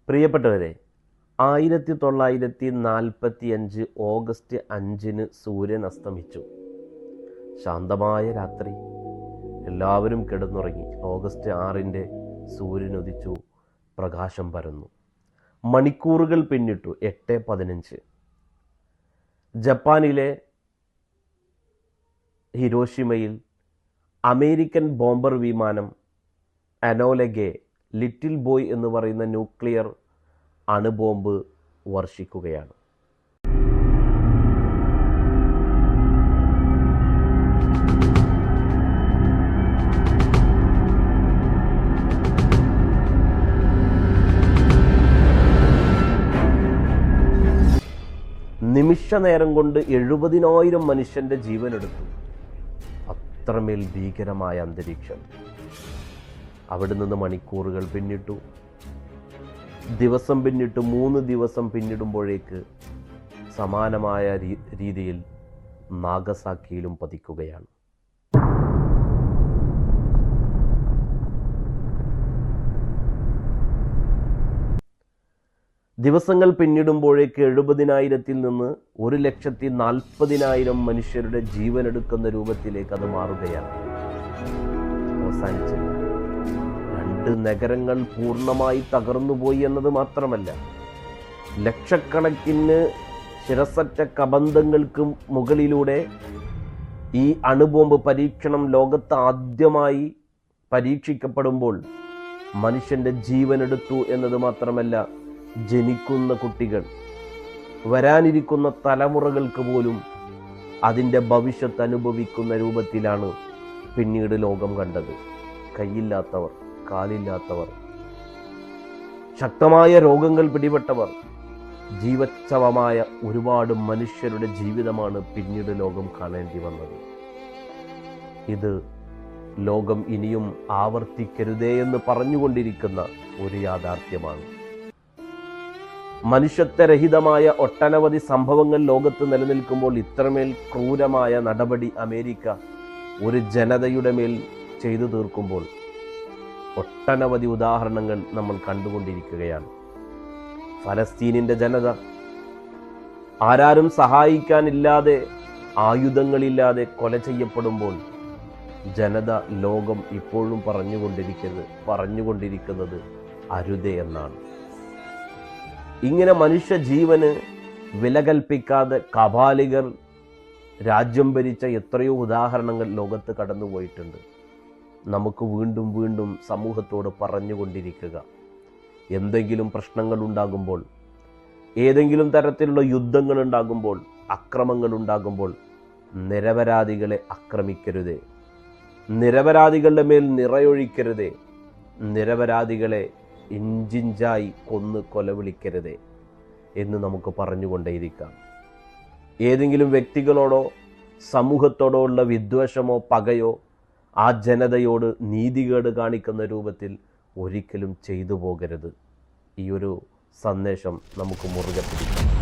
പ്രിയപ്പെട്ടവരെ, 1945 ഓഗസ്റ്റ് 5 സൂര്യൻ അസ്തമിച്ചു. ശാന്തമായ രാത്രി, എല്ലാവരും കിടന്നുറങ്ങി. ഓഗസ്റ്റ് 6 സൂര്യൻ ഉദിച്ചു, പ്രകാശം പരന്നു. മണിക്കൂറുകൾ പിന്നിട്ടു. 8:15 ജപ്പാനിലെ ഹിരോഷിമയിൽ അമേരിക്കൻ ബോംബർ വിമാനം അനോലഗെ ലിറ്റിൽ ബോയ് എന്ന് പറയുന്ന ന്യൂക്ലിയർ അണുബോംബ് വർഷിക്കുകയാണ്. നിമിഷ നേരം കൊണ്ട് 70,000 മനുഷ്യന്റെ ജീവനെടുത്തു. അത്രമേൽ ഭീകരമായ അന്തരീക്ഷം. അവിടെ നിന്ന് മണിക്കൂറുകൾ പിന്നിട്ടു, ദിവസം പിന്നിട്ട് 3 ദിവസം പിന്നിടുമ്പോഴേക്ക് സമാനമായ രീതിയിൽ നാഗസാക്കിയിലും പതിക്കുകയാണ്. ദിവസങ്ങൾ പിന്നിടുമ്പോഴേക്ക് 70,000-ൽ നിന്ന് 1,40,000 മനുഷ്യരുടെ ജീവനെടുക്കുന്ന രൂപത്തിലേക്ക് അത് മാറുകയാണ്. അവസാനിച്ചില്ല. 2 നഗരങ്ങൾ പൂർണ്ണമായി തകർന്നുപോയി എന്നത് മാത്രമല്ല, ലക്ഷക്കണക്കിന് ശിരസറ്റ കബന്ധങ്ങൾക്ക് മുകളിലൂടെ ഈ അണുബോംബ് പരീക്ഷണം ലോകത്ത് ആദ്യമായി പരീക്ഷിക്കപ്പെടുമ്പോൾ മനുഷ്യന്റെ ജീവനെടുത്തു എന്നത് മാത്രമല്ല, ജനിക്കുന്ന കുട്ടികൾ, വരാനിരിക്കുന്ന തലമുറകൾക്ക് പോലും അതിൻ്റെ ഭവിഷ്യത്ത് അനുഭവിക്കുന്ന രൂപത്തിലാണ് പിന്നീട് ലോകം കണ്ടത്. കൈയില്ലാത്തവർ, കാലില്ലാത്തവർ, ശക്തമായ രോഗങ്ങൾ പിടിപെട്ടവർ, ജീവച്ഛവമായ ഒരുപാട് മനുഷ്യരുടെ ജീവിതമാണ് പിന്നീട് ലോകം കാണേണ്ടി വന്നത്. ഇത് ലോകം ഇനിയും ആവർത്തിക്കരുതേ എന്ന് പറഞ്ഞുകൊണ്ടിരിക്കുന്ന ഒരു യാഥാർത്ഥ്യമാണ്. മനുഷ്യത്വരഹിതമായ ഒട്ടനവധി സംഭവങ്ങൾ ലോകത്ത് നിലനിൽക്കുമ്പോൾ ഇത്രമേൽ ക്രൂരമായ നടപടി അമേരിക്ക ഒരു ജനതയുടെ മേൽ ചെയ്തു തീർക്കുമ്പോൾ ഒട്ടനവധി ഉദാഹരണങ്ങൾ നമ്മൾ കണ്ടുകൊണ്ടിരിക്കുകയാണ്. ഫലസ്തീനിൻ്റെ ജനത ആരാരും സഹായിക്കാനില്ലാതെ, ആയുധങ്ങളില്ലാതെ കൊല ചെയ്യപ്പെടുമ്പോൾ ജനത, ലോകം ഇപ്പോഴും പറഞ്ഞുകൊണ്ടിരിക്കുന്നത് അരുതേ എന്നാണ്. ഇങ്ങനെ മനുഷ്യ ജീവന് വില കൽപ്പിക്കാതെ കപാലികർ രാജ്യം ഭരിച്ച എത്രയോ ഉദാഹരണങ്ങൾ ലോകത്ത് കടന്നുപോയിട്ടുണ്ട്. നമുക്ക് വീണ്ടും വീണ്ടും സമൂഹത്തോട് പറഞ്ഞുകൊണ്ടിരിക്കുക, എന്തെങ്കിലും പ്രശ്നങ്ങൾ ഉണ്ടാകുമ്പോൾ, ഏതെങ്കിലും തരത്തിലുള്ള യുദ്ധങ്ങൾ ഉണ്ടാകുമ്പോൾ, അക്രമങ്ങൾ ഉണ്ടാകുമ്പോൾ നിരപരാധികളെ ആക്രമിക്കരുതേ, നിരപരാധികളുടെ മേൽ നിറയൊഴിക്കരുതേ, നിരപരാധികളെ ഇഞ്ചിഞ്ചായി കൊന്ന് കൊലവിളിക്കരുതേ എന്ന് നമുക്ക് പറഞ്ഞുകൊണ്ടേയിരിക്കാം. ഏതെങ്കിലും വ്യക്തികളോടോ സമൂഹത്തോടോ ഉള്ള വിദ്വേഷമോ പകയോ ആ ജനതയോട് നീതികേട് കാണിക്കുന്ന രൂപത്തിൽ ഒരിക്കലും ചെയ്തു പോകരുത്. ഈ ഒരു സന്ദേശം നമുക്ക് മുറുകെ പിടിക്കാം.